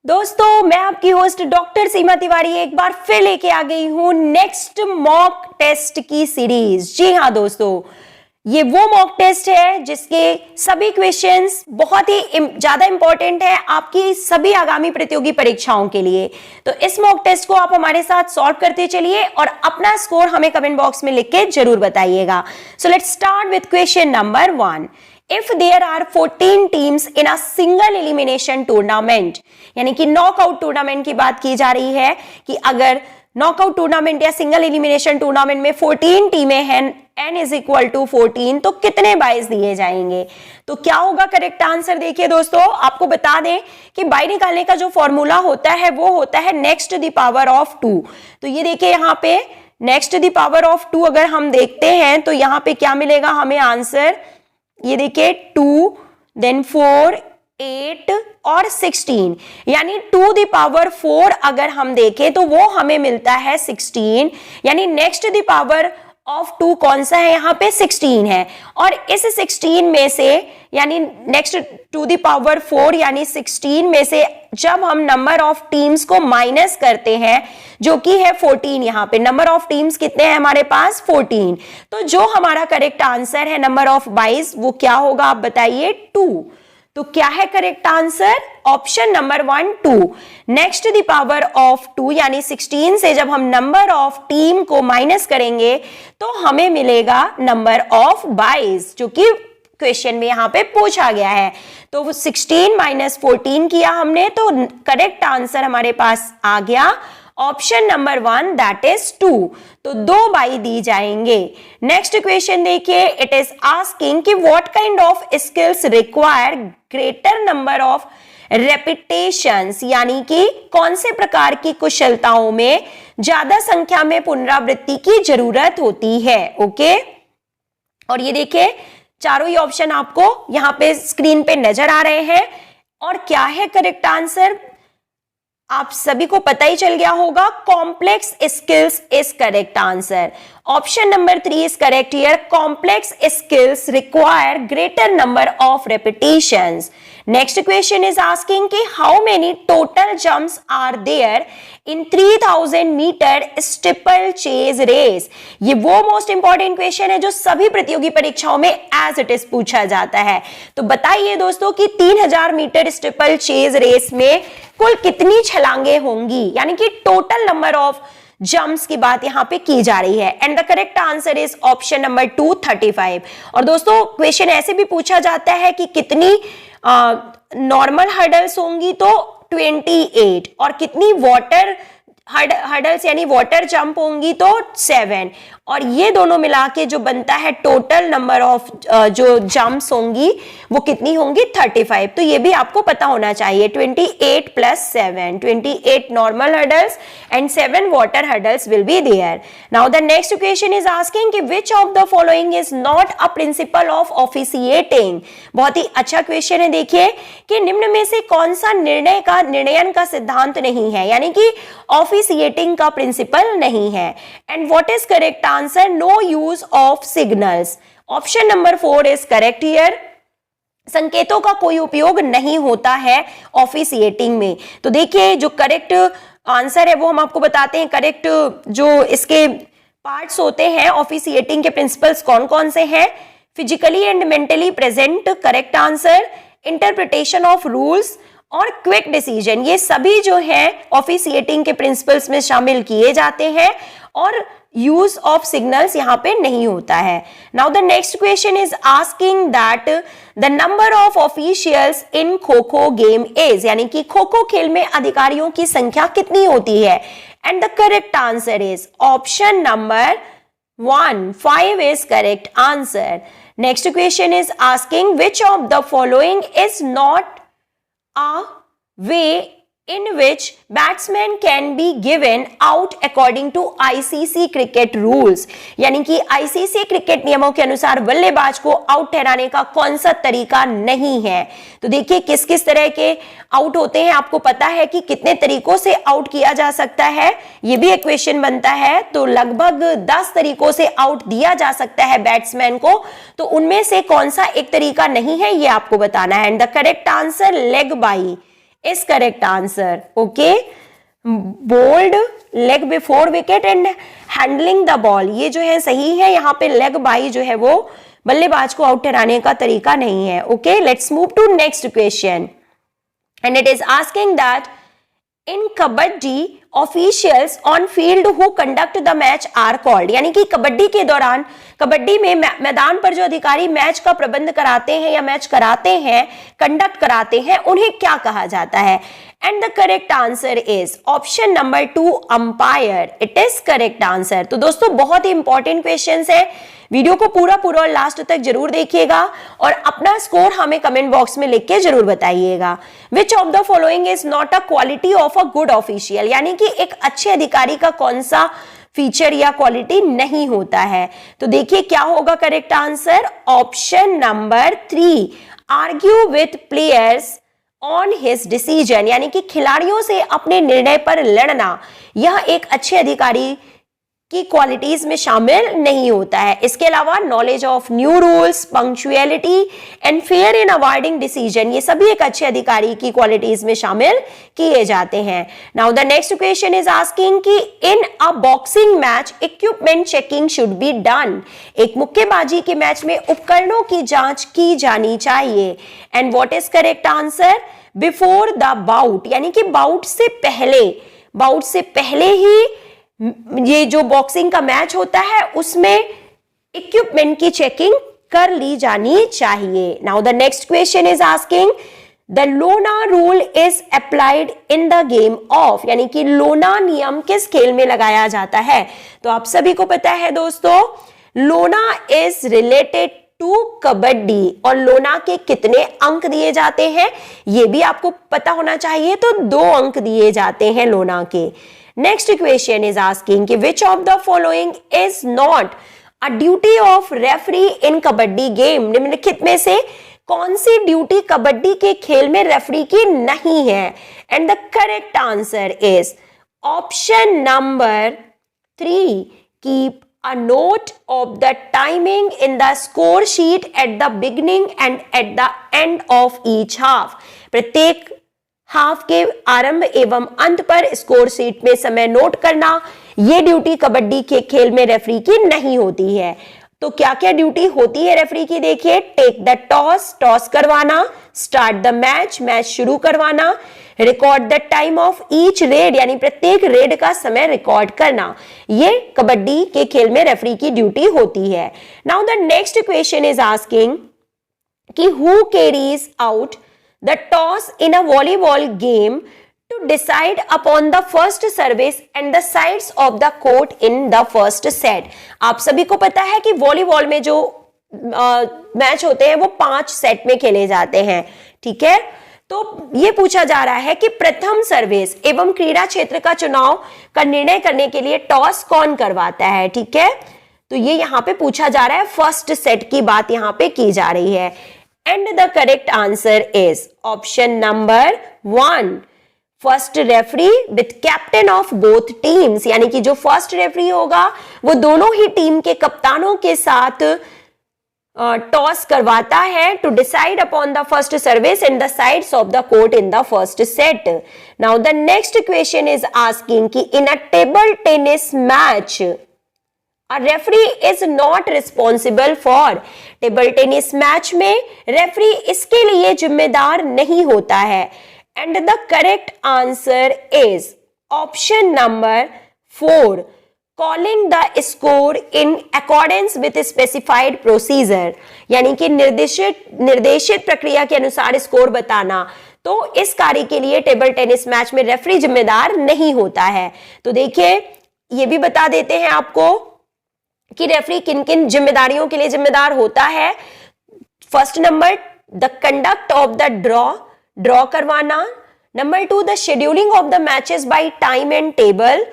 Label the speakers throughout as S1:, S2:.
S1: दोस्तों मैं आपकी होस्ट डॉक्टर सीमा तिवारी एक बार फिर लेके आ गई हूं नेक्स्ट मॉक टेस्ट की सीरीज। जी हाँ दोस्तों, ये वो मॉक टेस्ट है जिसके सभी क्वेश्चंस बहुत ही ज्यादा इंपॉर्टेंट है आपकी सभी आगामी प्रतियोगी परीक्षाओं के लिए। तो इस मॉक टेस्ट को आप हमारे साथ सॉल्व करते चलिए और अपना स्कोर हमें कमेंट बॉक्स में लिख के जरूर बताइएगा। So let's start with question number 1। If there are 14 teams in a single elimination tournament, यानी कि नॉकआउट टूर्नामेंट की बात की जा रही है कि अगर नॉकआउट टूर्नामेंट या सिंगल एलिमिनेशन टूर्नामेंट में 14 टीमें हैं, n इज इक्वल टू 14, तो कितने बाइज दिए जाएंगे? तो क्या होगा करेक्ट आंसर? देखिए दोस्तों, आपको बता दें कि बाई निकालने का जो फॉर्मूला होता है वो होता है नेक्स्ट द पावर ऑफ 2। तो ये देखिए यहाँ पे नेक्स्ट द पावर ऑफ 2 अगर हम देखते हैं तो यहाँ पे क्या मिलेगा हमें आंसर? ये देखिए 2, देन 4, 8 और 16, यानी 2 द पावर 4 अगर हम देखें तो वो हमें मिलता है 16। यानी नेक्स्ट द पावर ऑफ 2 कौन सा है? यहाँ पे 16 है। और इस 16 में से यानी नेक्स्ट टू द पावर 4 यानी 16 में से जब हम नंबर ऑफ टीम्स को माइनस करते हैं जो कि है 14, यहाँ पे नंबर ऑफ टीम्स कितने हैं हमारे पास? 14। तो जो हमारा करेक्ट आंसर है नंबर ऑफ बाइज वो क्या होगा आप बताइए? 2। तो क्या है correct answer? Option number 1 2। Next the power of 2 यानी 16 से जब हम नंबर ऑफ टीम को माइनस करेंगे तो हमें मिलेगा नंबर ऑफ बाइज, जो कि क्वेश्चन में यहां पे पूछा गया है। तो 16 माइनस 14 किया हमने तो करेक्ट आंसर हमारे पास आ गया ऑप्शन नंबर 1 दैट इज 2। तो 2 बाई दी जाएंगे। नेक्स्ट क्वेश्चन देखिए, इट इज आस्किंग कि what kind of skills require greater number of repetitions, यानी कि कौन से प्रकार की कुशलताओं में ज्यादा संख्या में पुनरावृत्ति की जरूरत होती है। ओके, और ये देखिए चारों ही ऑप्शन आपको यहां पे स्क्रीन पे नजर आ रहे हैं। और क्या है करेक्ट आंसर? आप सभी को पता ही चल गया होगा, complex skills is correct answer. Option number 3 is correct here. Complex skills require greater number of repetitions. Next question is asking कि how many total jumps are there in 3000 metre steeplechase race. ये वो most important question है जो सभी प्रतियोगी परीक्षाओं में as it is पूछा जाता है। तो बताइए दोस्तों कि 3000 मीटर स्टीपल चेज रेस में कुल कितनी छलांगे होंगी, यानी कि टोटल नंबर ऑफ जंप्स की बात यहां पे की जा रही है। And the correct answer is option number 2 35। और दोस्तों क्वेश्चन ऐसे भी पूछा जाता है कि कितनी नॉर्मल हर्डल्स होंगी, तो 28, और कितनी वाटर हर्डल्स यानी वाटर जंप होंगी तो 7, और ये दोनों मिला के जो बनता है टोटल नंबर ऑफ जो जंप्स होंगी वो कितनी होंगी? 35। तो ये भी आपको पता होना चाहिए। 28 + 7, 28 normal hurdles and 7 water hurdles will be there. Now the next question is asking कि which of the following is not a principle of officiating. बहुत ही अच्छा क्वेश्चन है। देखिए कि निम्न में से कौन सा निर्णयन का सिद्धांत नहीं है, यानी कि ऑफिशिएटिंग का प्रिंसिपल नहीं है। And what is correct answer? No use of signals. Option number 4 is correct here. संकेतों का कोई उपयोग नहीं होता है ऑफिशिएटिंग में। तो देखिए जो करेक्ट आंसर है वो हम आपको बताते हैं। करेक्ट जो इसके पार्ट्स होते हैं ऑफिशिएटिंग के प्रिंसिपल्स कौन कौन से हैं? Physically and mentally present, correct answer. Interpretation of rules और क्विक डिसीजन, ये सभी जो है ऑफिशिएटिंग के प्रिंसिपल्स में शामिल किए जाते हैं, और यूज ऑफ सिग्नल्स यहां पे नहीं होता है। Now the next question is asking that the number of officials in kho kho game is, यानी कि खो खो खेल में अधिकारियों की संख्या कितनी होती है? And the correct answer is option number 1 5 is correct answer. Next question is asking which of the following is not a way in which batsmen can be given out according to ICC cricket rules, यानी कि ICC cricket नियमों के अनुसार बल्लेबाज को out ठहराने का कौन सा तरीका नहीं है। तो देखिए किस किस तरह के आउट होते हैं, आपको पता है कि कितने तरीकों से आउट किया जा सकता है, ये भी एक क्वेश्चन बनता है। तो लगभग 10 तरीकों से आउट दिया जा सकता है बैट्समैन को, तो उनमें से कौन सा एक तरीका नहीं है ये आपको बताना है। And the correct answer leg bye is correct answer. Okay, bowled, leg before wicket and handling the ball, ये जो है सही है। यहाँ पे लेग बाई जो है वो बल्लेबाज को आउट ठहराने का तरीका नहीं है। Okay, let's move to next question and it is asking that in kabaddi officials on field who conduct the match are called, यानी कि कबड्डी के दौरान, कबड्डी में मैदान पर जो अधिकारी मैच का प्रबंध कराते हैं या मैच कराते हैं, कंडक्ट कराते हैं, उन्हें क्या कहा जाता है? And the correct answer is option number 2 umpire. It is correct answer. तो दोस्तों बहुत ही इंपॉर्टेंट क्वेश्चंस है, वीडियो को पूरा और लास्ट तक जरूर देखिएगा और अपना स्कोर हमें कमेंट बॉक्स में लिख के जरूर बताइएगा। विच of the following is not a quality of a good official, यानी कि एक अच्छे अधिकारी का कौन सा फीचर या क्वालिटी नहीं होता है? तो देखिए क्या होगा correct answer, option number 3 argue with players on his decision, यानी कि खिलाड़ियों से अपने निर्णय पर लड़ना, यह एक अच्छे अधिकारी की क्वालिटीज में शामिल नहीं होता है। इसके अलावा knowledge of new rules, punctuality and fair in avoiding decision, ये सभी एक अच्छे अधिकारी की क्वालिटीज में शामिल किए जाते हैं। Now the next question is asking कि in a boxing match equipment checking should be done, एक मुक्केबाजी के मैच में उपकरणों की जांच की जानी चाहिए। And what is correct answer, before the bout, यानी कि बाउट से पहले ही ये जो बॉक्सिंग का मैच होता है उसमें इक्विपमेंट की चेकिंग कर ली जानी चाहिए। Now the next question is asking the lona rule is applied in the game of, यानी कि लोना नियम किस खेल में लगाया जाता है? तो आप सभी को पता है दोस्तों, लोना इज रिलेटेड टू कबड्डी और लोना के कितने अंक दिए जाते हैं ये भी आपको पता होना चाहिए। तो 2 अंक दिए जाते हैं लोना के। नेक्स्ट क्वेश्चन इज आस्किंग कि which of the following is not a duty of referee in kabaddi game, निम्नलिखित में से कौन सी ड्यूटी कबड्डी के खेल में रेफरी की नहीं है? And the correct answer is option number 3 keep a note of the timing in the score sheet at the beginning and at the end of each half, प्रत्येक हाफ के आरंभ एवं अंत पर स्कोर शीट में समय नोट करना, यह ड्यूटी कबड्डी के खेल में रेफरी की नहीं होती है। तो क्या क्या ड्यूटी होती है रेफरी की? देखिए, टेक द टॉस करवाना, स्टार्ट द मैच शुरू करवाना, record the time of each red, यानी प्रत्येक रेड का समय रिकॉर्ड करना, ये कबड्डी के खेल में रेफरी की ड्यूटी होती है। Now the next question is asking कि who carries out the toss in a volleyball game to decide upon the first service and the sides of the court in the first set। आप सभी को पता है कि volleyball में जो match होते हैं वो 5 सेट में खेले जाते हैं, ठीक है। तो ये पूछा जा रहा है कि प्रथम सर्विस एवं क्रीड़ा क्षेत्र का चुनाव का निर्णय करने के लिए टॉस कौन करवाता है, ठीक है। तो ये यहाँ पे पूछा जा रहा है, फर्स्ट सेट की बात यहाँ पे की जा रही है। And the correct answer is option number 1 first referee with captain of both teams, यानी कि जो फर्स्ट रेफरी होगा वो दोनों ही टीम के कप्तानों के साथ टॉस करवाता है to decide upon the first service and the sides of the court in the first set. Now the next question is asking कि in a table tennis match a referee is not responsible for, table tennis match में referee इसके लिए जिम्मेदार नहीं होता है। And the correct answer is option number 4 calling the score in accordance with specified procedure, यानी कि निर्देशित प्रक्रिया के अनुसार स्कोर बताना। तो इस कार्य के लिए टेबल टेनिस मैच में रेफरी जिम्मेदार नहीं होता है। तो देखिए ये भी बता देते हैं आपको कि रेफरी किन किन जिम्मेदारियों के लिए जिम्मेदार होता है। First number the conduct of the draw करवाना, number 2 the scheduling of the matches by time and table,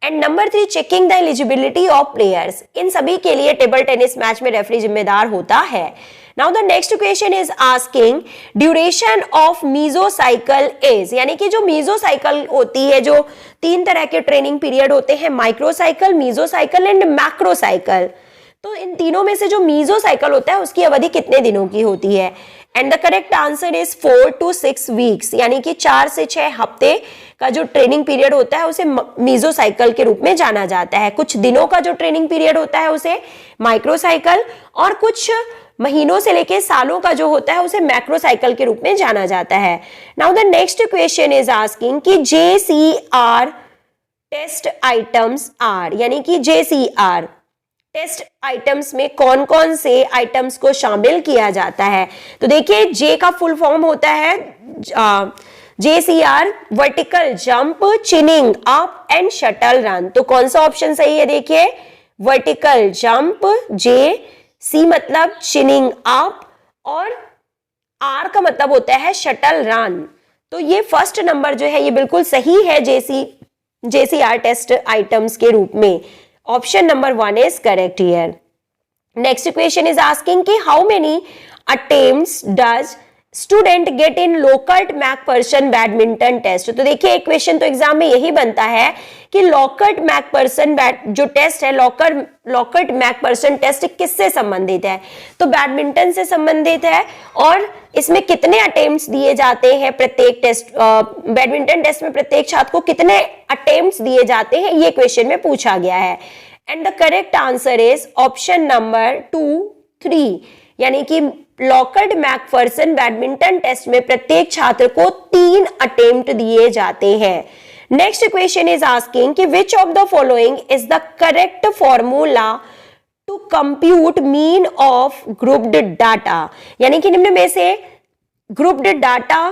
S1: and number 3 checking the eligibility of players. इन सभी के लिए टेबल टेनिस मैच में रेफरी जिम्मेदार होता है। Now the next question is asking duration of mesocycle is, यानी कि जो मीजोसाइकिल होती है, जो 3 तरह के ट्रेनिंग पीरियड होते हैं, माइक्रोसाइकिल, मीजोसाइकिल एंड मैक्रोसाइकिल। तो इन तीनों में से जो मीजोसाइकिल होता है उसकी अवधि कितने दिनों की होती है? And the correct answer is 4 to 6 weeks, यानी कि 4 से 6 हफ्ते का जो ट्रेनिंग पीरियड होता है उसे मीजोसाइकिल के रूप में जाना जाता है। कुछ दिनों का जो ट्रेनिंग पीरियड होता है उसे माइक्रोसाइकिल, और कुछ महीनों से लेके सालों का जो होता है उसे मैक्रोसाइकिल के रूप में जाना जाता है। Now the next question is asking कि JCR टेस्ट आइटम्स आर, यानी कि JCR टेस्ट आइटम्स में कौन कौन से आइटम्स को शामिल किया जाता है? तो देखिए जे का फुल फॉर्म होता है JCR vertical jump, chinning up and shuttle run. तो कौन सा ऑप्शन सही है? देखिए वर्टिकल जंप, C मतलब चिनिंग अप, और R का मतलब होता है शटल रन। तो ये फर्स्ट नंबर जो है ये बिल्कुल सही है JCR टेस्ट आइटम्स के रूप में। Option number 1 is correct here. Next question is asking कि how many attempts does student get in Lockhart McPherson badminton test. तो देखिए एक क्वेश्चन तो एग्जाम में यही बनता है कि लॉकर्ट मैकफर्सन जो टेस्ट है, लॉकर्ट मैकफर्सन टेस्ट किससे संबंधित है? तो बैडमिंटन से संबंधित है, और इसमें कितने अटेम्प्ट्स दिए जाते हैं प्रत्येक टेस्ट, बैडमिंटन टेस्ट में प्रत्येक छात्र को कितने अटेम्प्ट्स दिए जाते हैं, ये क्वेश्चन में पूछा गया है। And the correct answer is option number 2, 3, यानी कि लॉकर्ट मैकफर्सन बैडमिंटन टेस्ट में प्रत्येक छात्र को 3 अटेम्प्ट दिए जाते हैं। नेक्स्ट क्वेश्चन इज आस्किंग कि which of the following is the correct formula to compute mean of grouped data, यानी कि निम्न में से ग्रुप्ड डाटा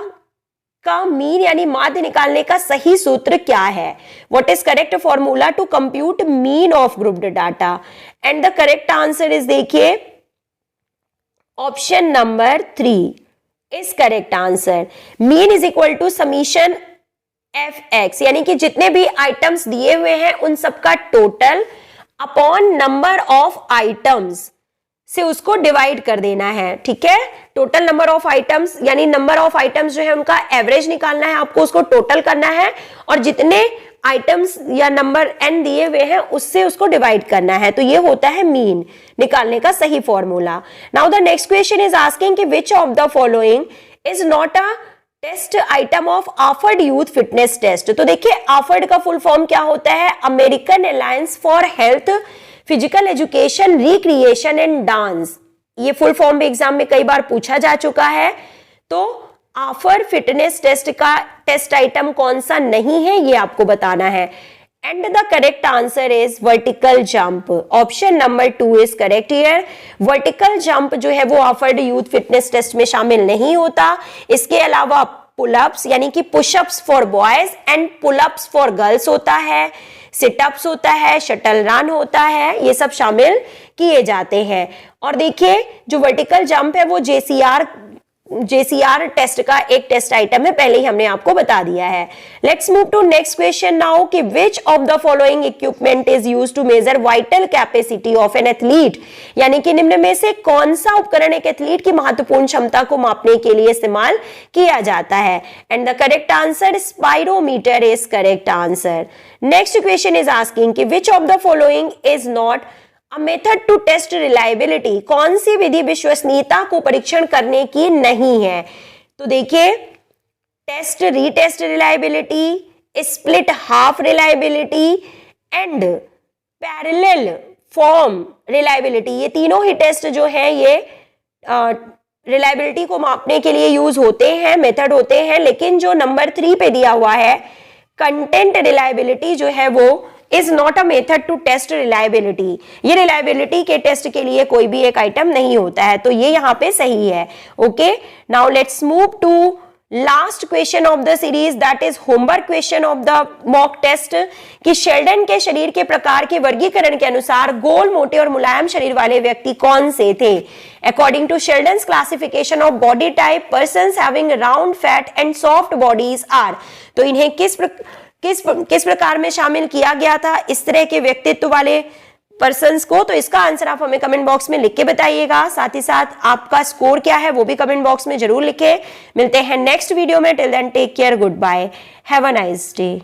S1: का मीन यानी माध्य निकालने का सही सूत्र क्या है? What is correct formula to compute mean of grouped data? And the correct answer is देखिए option number 3 is correct answer. Mean is equal to summation FX, यानी कि जितने भी आइटम्स दिए हुए हैं उन सबका total upon number of items से उसको डिवाइड कर देना है। ठीक है, टोटल नंबर ऑफ आइटम्स यानी नंबर ऑफ आइटम्स जो है उनका एवरेज निकालना है, आपको उसको टोटल करना है, और जितने आइटम्स या नंबर n दिए हुए हैं उससे उसको डिवाइड करना है। तो ये होता है मीन निकालने का सही formula. Now the next question is asking कि which of the following is not a test item of AAHPERD youth fitness test. तो देखिए ऑफर्ड का फुल फॉर्म क्या होता है? American Alliance for Health, Physical Education, Recreation and Dance. ये full form भी exam में कई बार पूछा जा चुका है। तो ऑफर्ड फिटनेस टेस्ट का टेस्ट आइटम कौन सा नहीं है ये आपको बताना है। And the correct answer is vertical jump. Option number 2 is correct here. Vertical jump जो है वो ऑफर्ड यूथ फिटनेस टेस्ट में शामिल नहीं होता। इसके अलावा पुलअप्स यानी कि pushups for boys and pullups for girls होता है, सिटअप्स होता है, शटल रन होता है, ये सब शामिल किए जाते हैं। और देखिए जो वर्टिकल जंप है वो JCR टेस्ट का एक टेस्ट आइटम है, पहले ही हमने आपको बता दिया है। Let's move to next question now कि which of the following equipment is used to measure vital capacity of an athlete, यानी कि निम्न में से कौन सा उपकरण एक एथलीट की महत्वपूर्ण क्षमता को मापने के लिए इस्तेमाल किया जाता है? And the correct answer spirometer is correct answer. Next question is asking कि which of the following is not A method to test reliability, कौन सी विधि विश्वसनीयता को परीक्षण करने की नहीं है? तो देखिए test retest reliability, split half reliability and parallel form reliability, ये तीनों ही टेस्ट जो है ये रिलायबिलिटी को मापने के लिए यूज होते हैं, मेथड होते हैं। लेकिन जो नंबर 3 पे दिया हुआ है कंटेंट रिलायबिलिटी जो है वो is not a method to test reliability, ये रिलायबिलिटी के टेस्ट के लिए कोई भी एक आइटम नहीं होता है, तो ये यहाँ पे सही है। Okay, now let's move to last question of the series, that is homework question of the mock test कि शेल्डन के शरीर के प्रकार के वर्गीकरण के अनुसार गोल, मोटे और मुलायम शरीर वाले व्यक्ति कौन से थे? According to Sheldon's classification of body type, persons having round, fat and soft bodies are. तो इन्हें किस प्रकार में शामिल किया गया था इस तरह के व्यक्तित्व वाले पर्सन्स को? तो इसका आंसर आप हमें कमेंट बॉक्स में लिख के बताइएगा। साथ ही साथ आपका स्कोर क्या है वो भी कमेंट बॉक्स में जरूर लिखें। मिलते हैं नेक्स्ट वीडियो में। Till then take care, good bye, have a nice day.